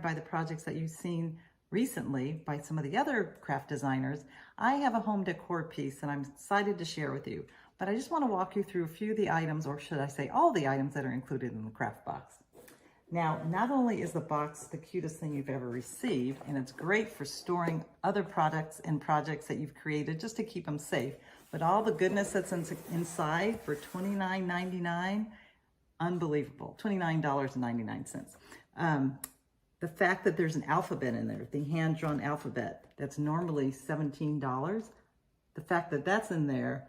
By the projects that you've seen recently by some of the other craft designers, I have a home decor piece and I'm excited to share with you. But I just want to walk you through a few of the items, or should I say all the items that are included in the craft box. Now, not only is the box the cutest thing you've ever received, and it's great for storing other products and projects that you've created just to keep them safe, but all the goodness that's inside for $29.99, unbelievable, $29.99. The fact that there's an alphabet in there, the hand-drawn alphabet, that's normally $17. The fact that that's in there,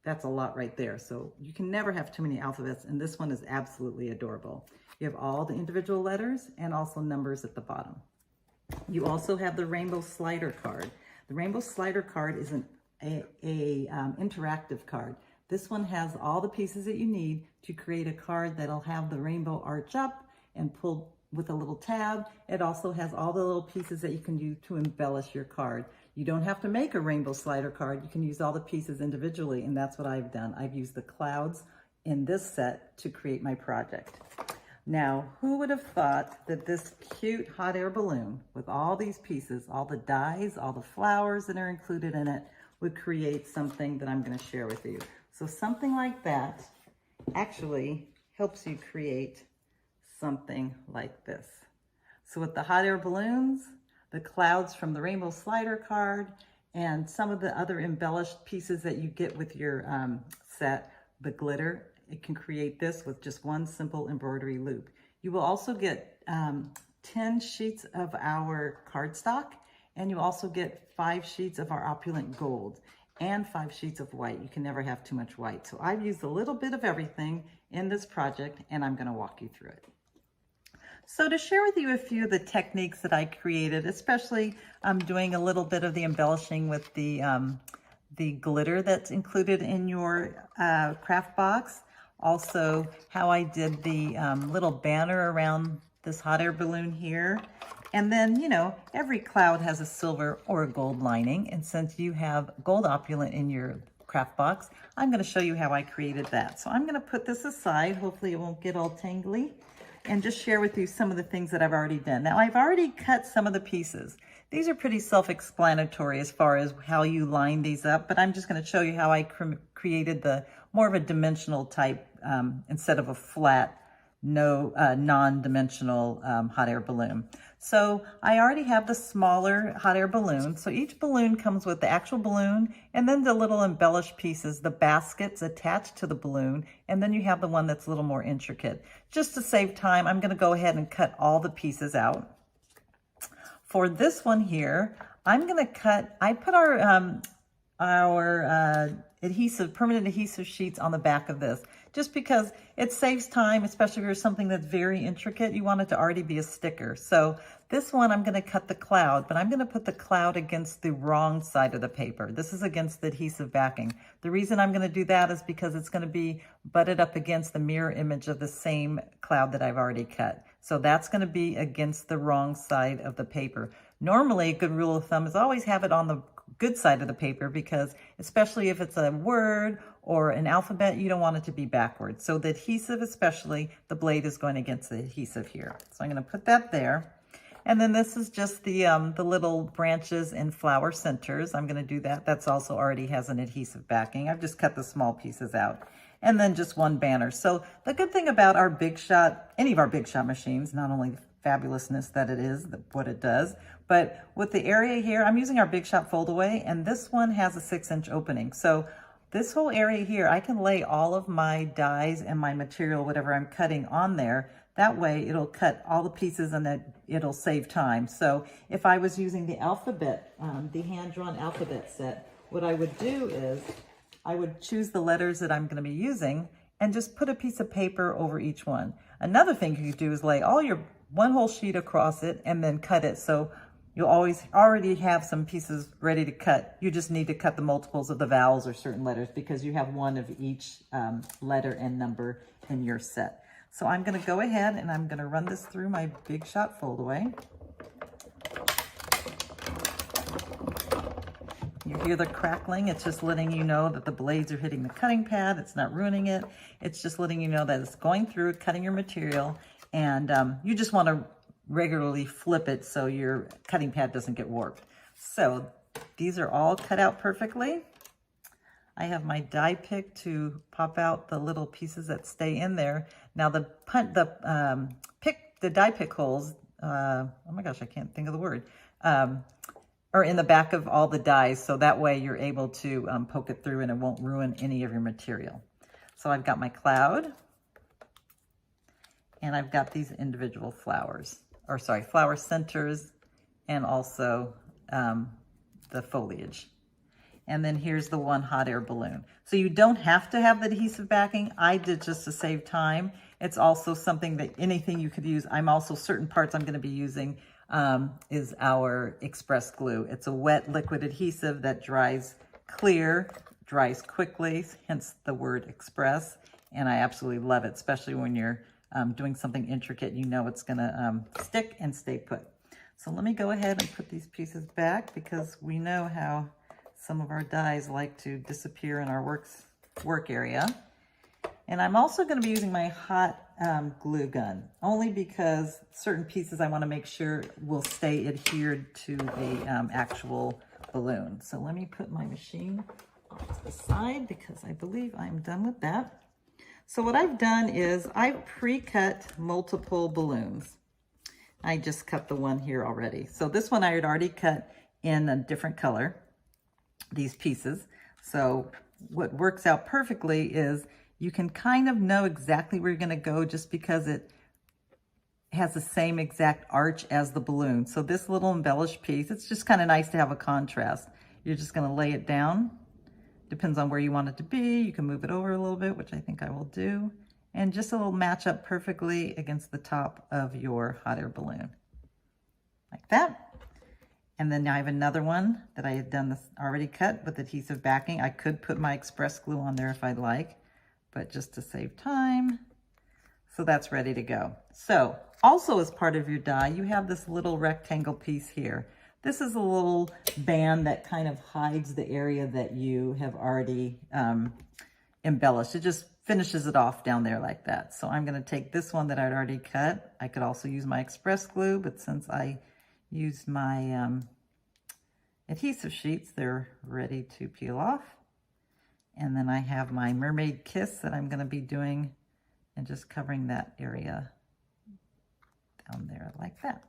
that's a lot right there. So you can never have too many alphabets, and this one is absolutely adorable. You have all the individual letters and also numbers at the bottom. You also have the rainbow slider card. The rainbow slider card is an interactive card. This one has all the pieces that you need to create a card that'll have the rainbow arch up and pull with a little tab. It also has all the little pieces that you can use to embellish your card. You don't have to make a rainbow slider card. You can use all the pieces individually, and that's what I've done. I've used the clouds in this set to create my project. Now, who would have thought that this cute hot air balloon with all these pieces, all the dies, all the flowers that are included in it, would create something that I'm going to share with you. So something like that actually helps you create something like this. So with the hot air balloons, the clouds from the rainbow slider card, and some of the other embellished pieces that you get with your set, the glitter, it can create this with just one simple embroidery loop. You will also get 10 sheets of our cardstock, and you also get 5 sheets of our opulent gold and 5 sheets of white. You can never have too much white. So I've used a little bit of everything in this project, and I'm going to walk you through it. So to share with you a few of the techniques that I created, especially I'm doing a little bit of the embellishing with the glitter that's included in your craft box. Also, how I did the little banner around this hot air balloon here. And then, you know, every cloud has a silver or a gold lining. And since you have gold opulent in your craft box, I'm going to show you how I created that. So I'm going to put this aside. Hopefully it won't get all tangly. And just share with you some of the things that I've already done. Now, I've already cut some of the pieces. These are pretty self-explanatory as far as how you line these up, but I'm just going to show you how I created the more of a dimensional type instead of a flat, non-dimensional hot air balloon. So I already have the smaller hot air balloon. So each balloon comes with the actual balloon and then the little embellished pieces, the baskets attached to the balloon, and then you have the one that's a little more intricate. Just to save time, I'm going to go ahead and cut all the pieces out. For this one here, I'm going to cut, I put our adhesive, permanent adhesive sheets on the back of this, just because it saves time, especially if there's something that's very intricate. You want it to already be a sticker. So this one, I'm going to cut the cloud, but I'm going to put the cloud against the wrong side of the paper. This is against the adhesive backing. The reason I'm going to do that is because it's going to be butted up against the mirror image of the same cloud that I've already cut. So that's going to be against the wrong side of the paper. Normally, a good rule of thumb is always have it on the good side of the paper, because especially if it's a word or an alphabet, you don't want it to be backwards. So the adhesive, especially, the blade is going against the adhesive here. So I'm going to put that there. And then this is just the little branches and flower centers. I'm going to do that. That's also already has an adhesive backing. I've just cut the small pieces out. And then just one banner. So the good thing about our Big Shot, any of our Big Shot machines, not only the fabulousness that it is, what it does, but with the area here, I'm using our Big Shot fold away, and this one has a 6-inch opening. So this whole area here, I can lay all of my dies and my material, whatever I'm cutting, on there. That way it'll cut all the pieces and that it'll save time. So if I was using the alphabet, the hand-drawn alphabet set, what I would do is I would choose the letters that I'm going to be using and just put a piece of paper over each one. Another thing you could do is lay all your one whole sheet across it and then cut it. So you'll always already have some pieces ready to cut. You just need to cut the multiples of the vowels or certain letters because you have one of each letter and number in your set. So I'm going to go ahead and I'm going to run this through my Big Shot fold away. You hear the crackling. It's just letting you know that the blades are hitting the cutting pad. It's not ruining it. It's just letting you know that it's going through, cutting your material. And you just want to regularly flip it so your cutting pad doesn't get warped. So these are all cut out perfectly. I have my die pick to pop out the little pieces that stay in there. Now the die pick holes, oh my gosh, I can't think of the word, are in the back of all the dies, so that way you're able to poke it through and it won't ruin any of your material. So I've got my cloud, and I've got these individual flowers, or sorry, flower centers, and also the foliage. And then here's the one hot air balloon. So you don't have to have the adhesive backing. I did just to save time. It's also something that anything you could use. I'm also, certain parts I'm gonna be using is our express glue. It's a wet liquid adhesive that dries clear, dries quickly, hence the word express. And I absolutely love it, especially when you're doing something intricate, you know it's gonna stick and stay put. So let me go ahead and put these pieces back, because we know how some of our dies like to disappear in our work area. And I'm also going to be using my hot glue gun, only because certain pieces I want to make sure will stay adhered to a actual balloon. So let me put my machine off to the side, because I believe I'm done with that. So what I've done is I've pre-cut multiple balloons. I just cut the one here already. So this one I had already cut in a different color, these pieces. So what works out perfectly is you can kind of know exactly where you're going to go, just because it has the same exact arch as the balloon. So this little embellished piece, it's just kind of nice to have a contrast. You're just going to lay it down. Depends on where you want it to be. You can move it over a little bit, which I think I will do. And just a little match up perfectly against the top of your hot air balloon. Like that. And then I have another one that I had done this already cut with adhesive backing. I could put my express glue on there if I'd like, but just to save time. So that's ready to go. So also as part of your die, you have this little rectangle piece here. This is a little band that kind of hides the area that you have already embellished. It just finishes it off down there like that. So I'm going to take this one that I'd already cut. I could also use my express glue, but since I used my adhesive sheets, they're ready to peel off. And then I have my mermaid kiss that I'm going to be doing and just covering that area down there like that.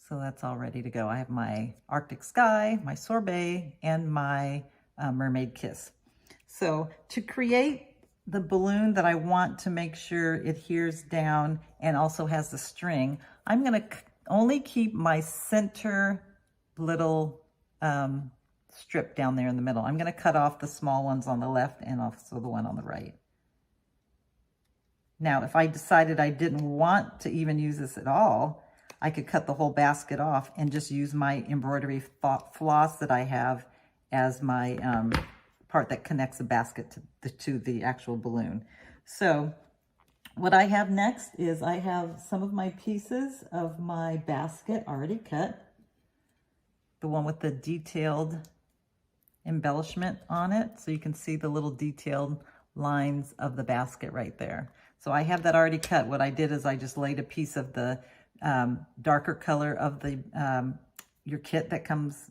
So that's all ready to go. I have my Arctic sky, my sorbet, and my mermaid kiss. So to create the balloon that I want to make sure it adheres down and also has the string, I'm going to only keep my center little strip down there in the middle. I'm going to cut off the small ones on the left and also the one on the right. Now, if I decided I didn't want to even use this at all, I could cut the whole basket off and just use my embroidery floss that I have as my part that connects the basket to the actual balloon. So what I have next is I have some of my pieces of my basket already cut. The one with the detailed embellishment on it, so you can see the little detailed lines of the basket right there. So I have that already cut. What I did is I just laid a piece of the darker color of the your kit that comes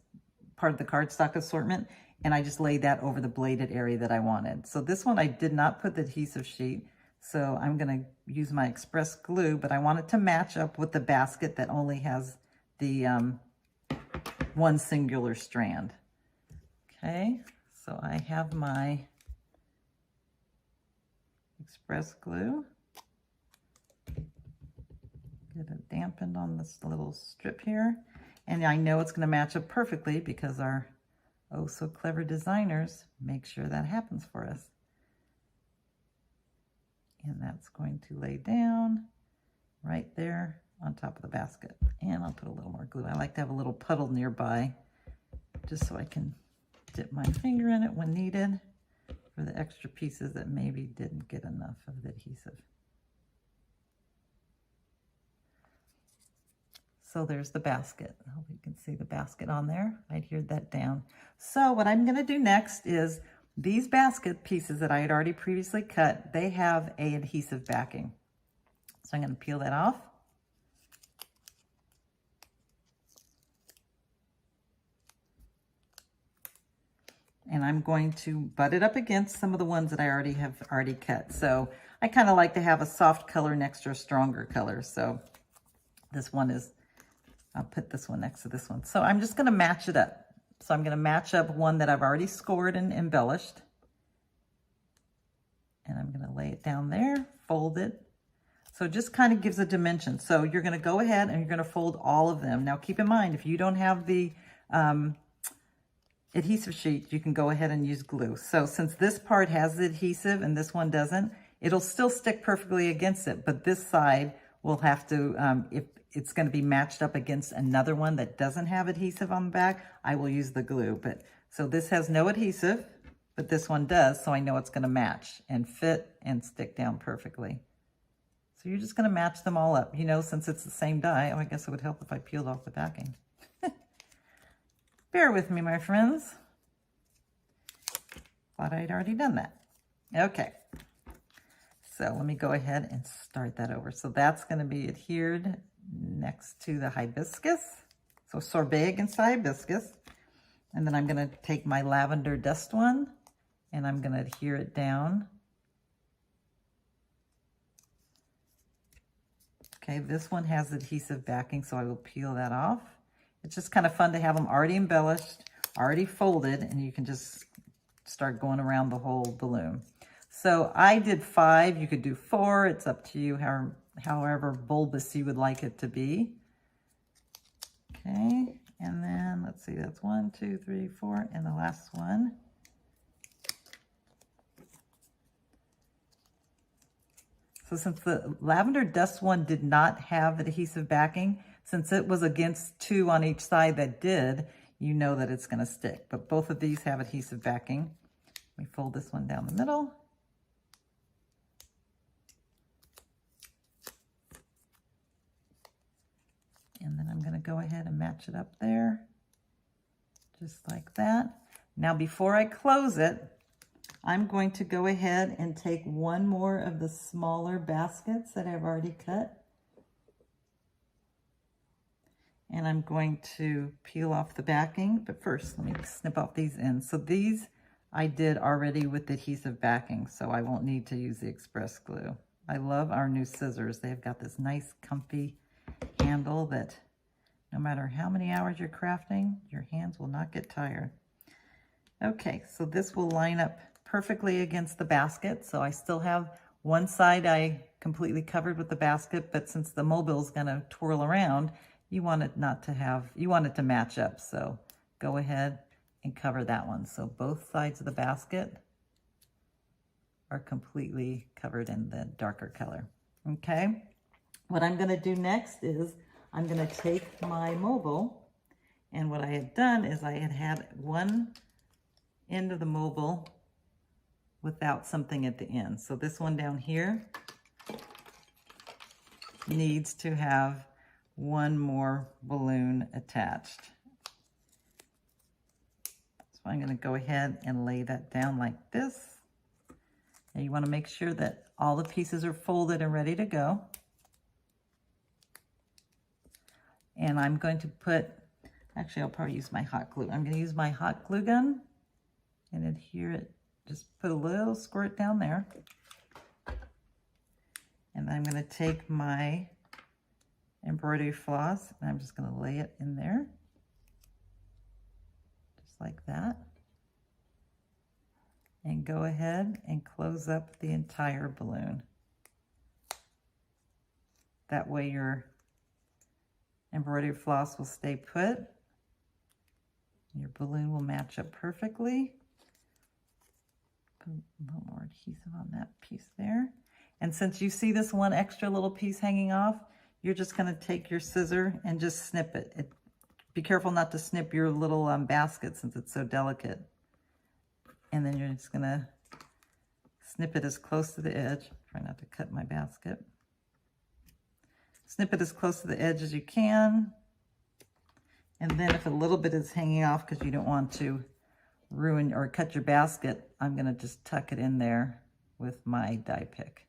part of the cardstock assortment, and I just laid that over the bladed area that I wanted. So this one I did not put the adhesive sheet, so I'm going to use my express glue, but I want it to match up with the basket that only has the one singular strand. Okay, so I have my express glue. Get it dampened on this little strip here. And I know it's going to match up perfectly because our oh so clever designers make sure that happens for us. And that's going to lay down right there on top of the basket. And I'll put a little more glue. I like to have a little puddle nearby just so I can dip my finger in it when needed for the extra pieces that maybe didn't get enough of the adhesive. So there's the basket. I hope you can see the basket on there. I adhered that down. So what I'm going to do next is these basket pieces that I had already previously cut, they have a adhesive backing. So I'm going to peel that off. and I'm going to butt it up against some of the ones that I have already cut. So I kind of like to have a soft color next to a stronger color. So this one is, I'll put this one next to this one. So I'm just going to match it up. So I'm going to match up one that I've already scored and embellished. And I'm going to lay it down there, fold it. So it just kind of gives a dimension. So you're going to go ahead and you're going to fold all of them. Now keep in mind, if you don't have the adhesive sheet, you can go ahead and use glue. So since this part has the adhesive and this one doesn't, it'll still stick perfectly against it, but this side will have to, if it's going to be matched up against another one that doesn't have adhesive on the back, I will use the glue. But so this has no adhesive, but this one does, so I know it's going to match and fit and stick down perfectly. So you're just going to match them all up, you know, since it's the same die. Oh, I guess it would help if I peeled off the backing. Bear with me, my friends. Thought I'd already done that. Okay. So let me go ahead and start that over. So that's going to be adhered next to the hibiscus. So sorbet against the hibiscus. And then I'm going to take my lavender dust one and I'm going to adhere it down. Okay, this one has adhesive backing, so I will peel that off. It's just kind of fun to have them already embellished, already folded, and you can just start going around the whole balloon. So I did 5, you could do 4, it's up to you, however bulbous you would like it to be. Okay, and then let's see, that's 1, 2, 3, 4, and the last one. So since the lavender dust one did not have adhesive backing, since it was against 2 on each side that did, you know that it's going to stick. But both of these have adhesive backing. Let me fold this one down the middle. And then I'm going to go ahead and match it up there, just like that. Now before I close it, I'm going to go ahead and take one more of the smaller baskets that I've already cut. And I'm going to peel off the backing, but first let me snip off these ends. So these I did already with adhesive backing, so I won't need to use the express glue. I love our new scissors. They've got this nice comfy handle that no matter how many hours you're crafting, your hands will not get tired. Okay, so this will line up perfectly against the basket. So I still have one side I completely covered with the basket, but since the mobile is going to twirl around, you want it not to have, you want it to match up. So go ahead and cover that one. So both sides of the basket are completely covered in the darker color. Okay. What I'm going to do next is I'm going to take my mobile, and what I had done is I had one end of the mobile without something at the end. So this one down here needs to have one more balloon attached. So I'm going to go ahead and lay that down like this. Now you want to make sure that all the pieces are folded and ready to go. And I'm going to put, actually I'll probably use my hot glue. I'm going to use my hot glue gun and adhere it. Just put a little squirt down there. And I'm going to take my embroidery floss and I'm just going to lay it in there. Just like that. And go ahead and close up the entire balloon. That way your embroidery floss will stay put. Your balloon will match up perfectly. Put a little more adhesive on that piece there. And since you see this one extra little piece hanging off, you're just going to take your scissor and just snip it. Be careful not to snip your little basket since it's so delicate. And then you're just going to snip it as close to the edge. Try not to cut my basket. Snip it as close to the edge as you can. And then if a little bit is hanging off because you don't want to ruin or cut your basket, I'm going to just tuck it in there with my die pick.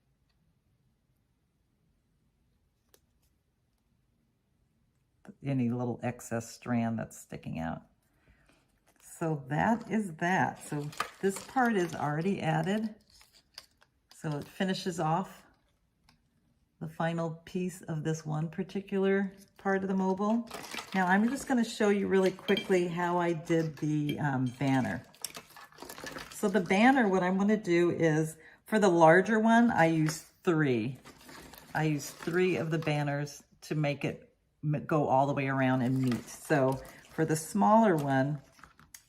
Any little excess strand that's sticking out. So that is that. So this part is already added. So it finishes off the final piece of this one particular part of the mobile. Now I'm just going to show you really quickly how I did the banner. So the banner, what I'm going to do is, for the larger one, I use 3. I use 3 of the banners to make it go all the way around and meet. So for the smaller one,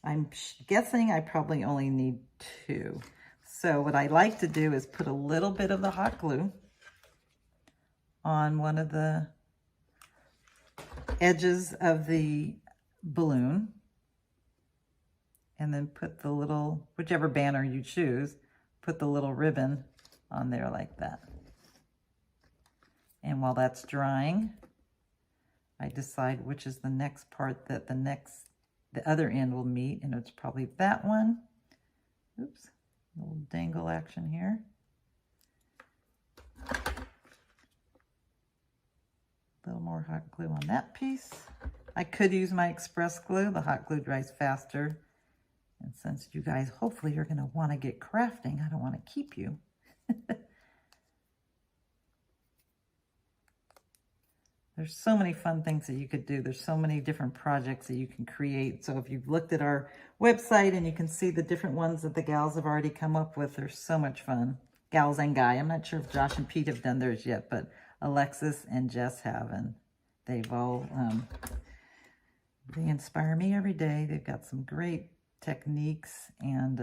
I'm guessing I probably only need 2. So what I like to do is put a little bit of the hot glue on one of the edges of the balloon, and then put the little, whichever banner you choose, put the little ribbon on there like that. And while that's drying, I decide which is the next part that the other end will meet, and it's probably that one. Oops, a little dangle action here. A little more hot glue on that piece. I could use my express glue. The hot glue dries faster. And since you guys hopefully are going to want to get crafting, I don't want to keep you. There's so many fun things that you could do. There's so many different projects that you can create. So if you've looked at our website and you can see the different ones that the gals have already come up with, they're so much fun. Gals and Guy. I'm not sure if Josh and Pete have done theirs yet, but Alexis and Jess have, and they've all, they inspire me every day. They've got some great techniques, and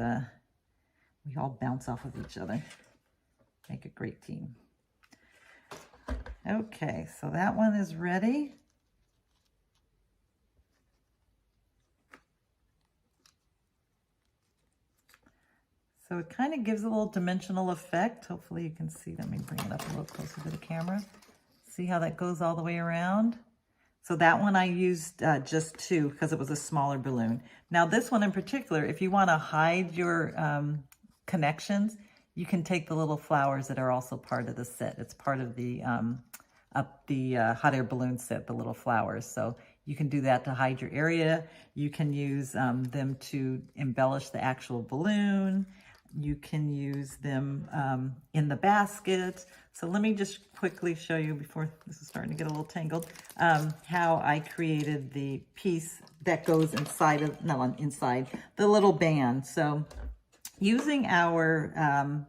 we all bounce off of each other. Make a great team. Okay, so that one is ready. So it kind of gives a little dimensional effect. Hopefully you can see. Let me bring it up a little closer to the camera. See how that goes all the way around? So that one I used just 2 because it was a smaller balloon. Now this one in particular, if you want to hide your connections, you can take the little flowers that are also part of the set. It's part of the hot air balloon set, the little flowers. So you can do that to hide your area. You can use them to embellish the actual balloon. You can use them in the basket. So let me just quickly show you, before this is starting to get a little tangled, how I created the piece that goes inside of, not inside, the little band. So using our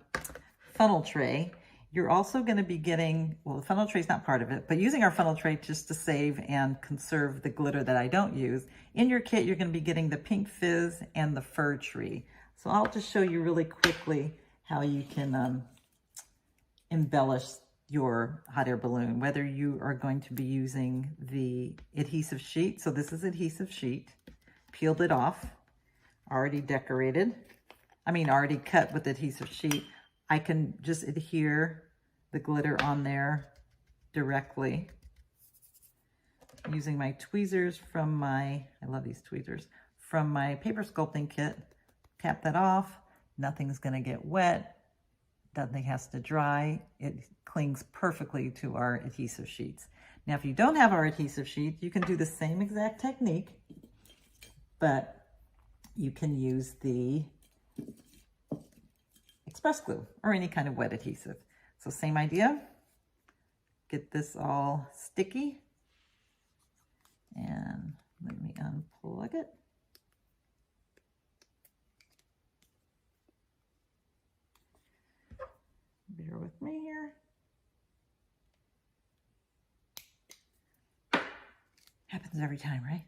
funnel tray, you're also going to be getting, well, the funnel tray is not part of it, but using our funnel tray just to save and conserve the glitter that I don't use. In your kit, you're going to be getting the pink fizz and the fir tree. So I'll just show you really quickly how you can embellish your hot air balloon, whether you are going to be using the adhesive sheet. So this is adhesive sheet, peeled it off, already decorated. Already cut with adhesive sheet. I can just adhere the glitter on there directly using my tweezers from my, I love these tweezers, from my paper sculpting kit. Cap that off. Nothing's going to get wet. Nothing has to dry. It clings perfectly to our adhesive sheets. Now, if you don't have our adhesive sheet, you can do the same exact technique, but you can use the express glue or any kind of wet adhesive. So same idea. Get this all sticky, and let me unplug it. Bear with me here. Happens every time, right?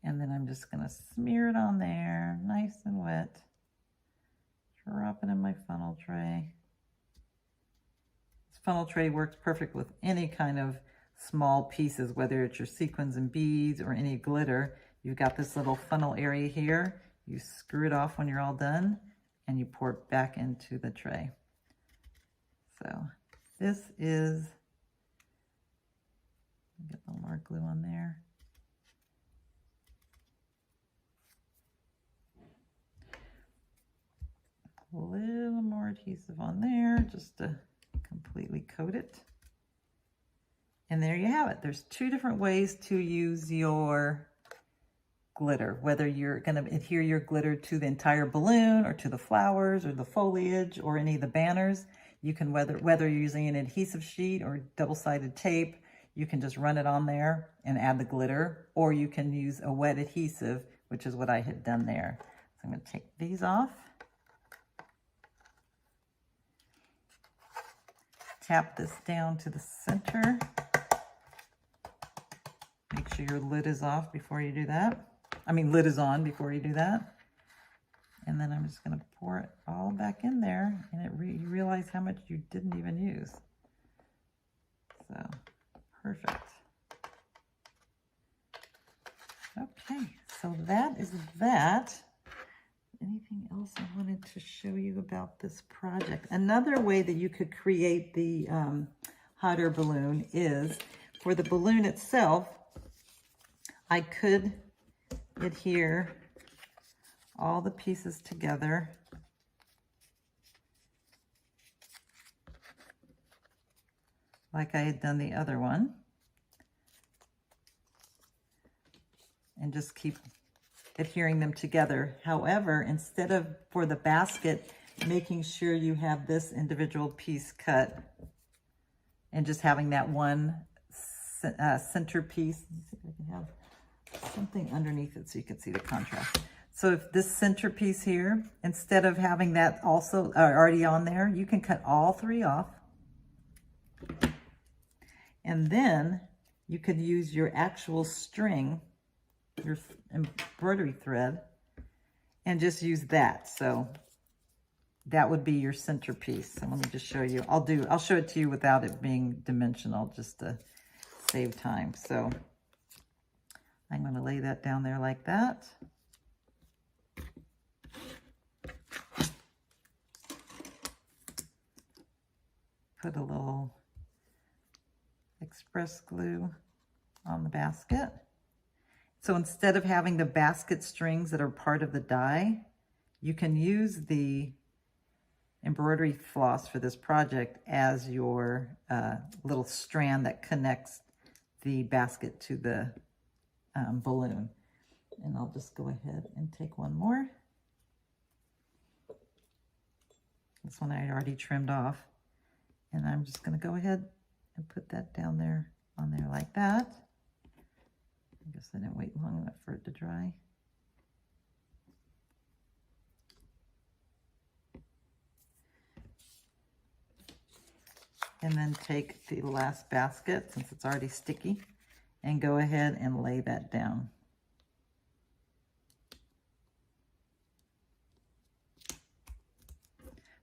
And then I'm just gonna smear it on there, nice and wet. Drop it in my funnel tray. This funnel tray works perfect with any kind of small pieces, whether it's your sequins and beads or any glitter. You've got this little funnel area here. You screw it off when you're all done, and you pour it back into the tray. So this is, get a little more glue on there. A little more adhesive on there just to completely coat it. And there you have it. There's 2 different ways to use your glitter, whether you're going to adhere your glitter to the entire balloon or to the flowers or the foliage or any of the banners. You can, whether you're using an adhesive sheet or double-sided tape, you can just run it on there and add the glitter, or you can use a wet adhesive, which is what I had done there. So I'm going to take these off. Tap this down to the center. Make sure your lid is off before you do that. I mean, lid is on before you do that. And then I'm just going to pour it all back in there, and you realize how much you didn't even use. So, perfect. Okay, so that is that. Anything else I wanted to show you about this project? Another way that you could create the hot air balloon is, for the balloon itself, I could adhere all the pieces together like I had done the other one, and just keep adhering them together. However, instead of, for the basket, making sure you have this individual piece cut and just having that one center piece. Let me see if I can have something underneath it so you can see the contrast. So if this centerpiece here, instead of having that also already on there, you can cut all three off. And then you could use your actual string, your embroidery thread, and just use that. So that would be your centerpiece. So let me just show you. I'll show it to you without it being dimensional, just to save time. So I'm going to lay that down there like that. Put a little express glue on the basket. So instead of having the basket strings that are part of the die, you can use the embroidery floss for this project as your little strand that connects the basket to the balloon. And I'll just go ahead and take one more. This one I already trimmed off. And I'm just going to go ahead and put that down there, on there like that. I guess I didn't wait long enough for it to dry. And then take the last basket, since it's already sticky, and go ahead and lay that down.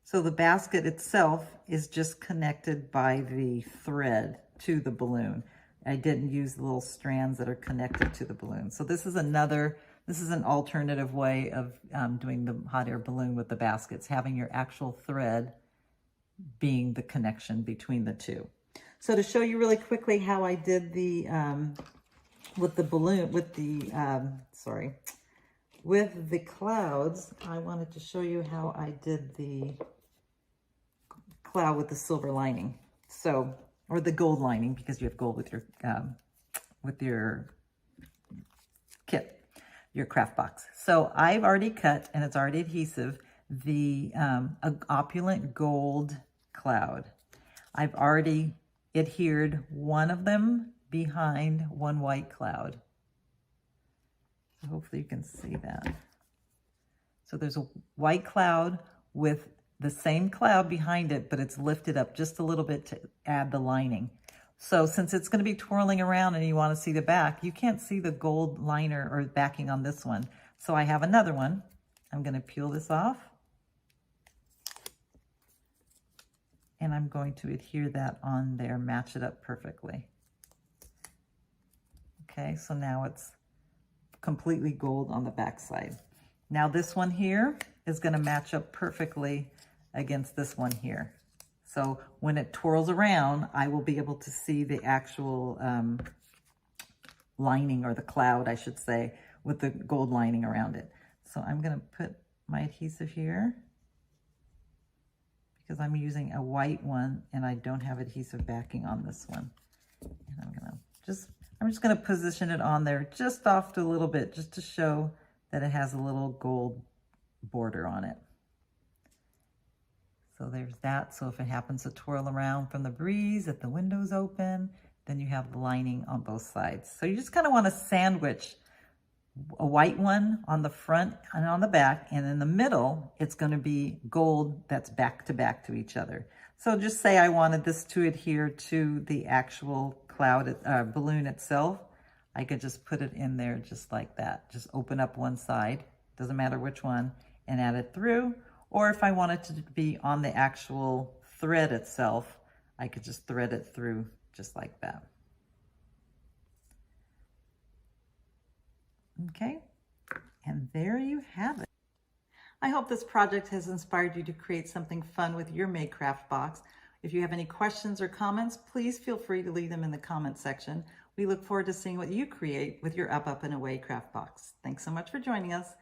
So the basket itself is just connected by the thread to the balloon. I didn't use the little strands that are connected to the balloon. So this is an alternative way of doing the hot air balloon with the baskets, having your actual thread being the connection between the two. So to show you really quickly how I did the, with the balloon, with the clouds, I wanted to show you how I did the cloud with the silver lining. So, or the gold lining, because you have gold with your kit, your craft box. So I've already cut, and it's already adhesive, the opulent gold cloud. I've already adhered one of them behind one white cloud. So hopefully you can see that. So there's a white cloud with the same cloud behind it, but it's lifted up just a little bit to add the lining. So since it's going to be twirling around and you want to see the back, you can't see the gold liner or backing on this one. So I have another one. I'm going to peel this off. And I'm going to adhere that on there, match it up perfectly. Okay, so now it's completely gold on the back side. Now this one here is going to match up perfectly against this one here. So when it twirls around, I will be able to see the actual lining, or the cloud, I should say, with the gold lining around it. So I'm going to put my adhesive here because I'm using a white one and I don't have adhesive backing on this one. And I'm I'm just going to position it on there just off to a little bit, just to show that it has a little gold border on it. So there's that. So if it happens to twirl around from the breeze, if the window's open, then you have the lining on both sides. So you just kind of want to sandwich a white one on the front and on the back, and in the middle, it's going to be gold that's back to each other. So just say I wanted this to adhere to the actual cloud balloon itself. I could just put it in there just like that. Just open up one side, doesn't matter which one, and add it through. Or if I want it to be on the actual thread itself, I could just thread it through just like that. Okay, and there you have it. I hope this project has inspired you to create something fun with your May Craft box. If you have any questions or comments, please feel free to leave them in the comment section. We look forward to seeing what you create with your Up, Up, and Away craft box. Thanks so much for joining us,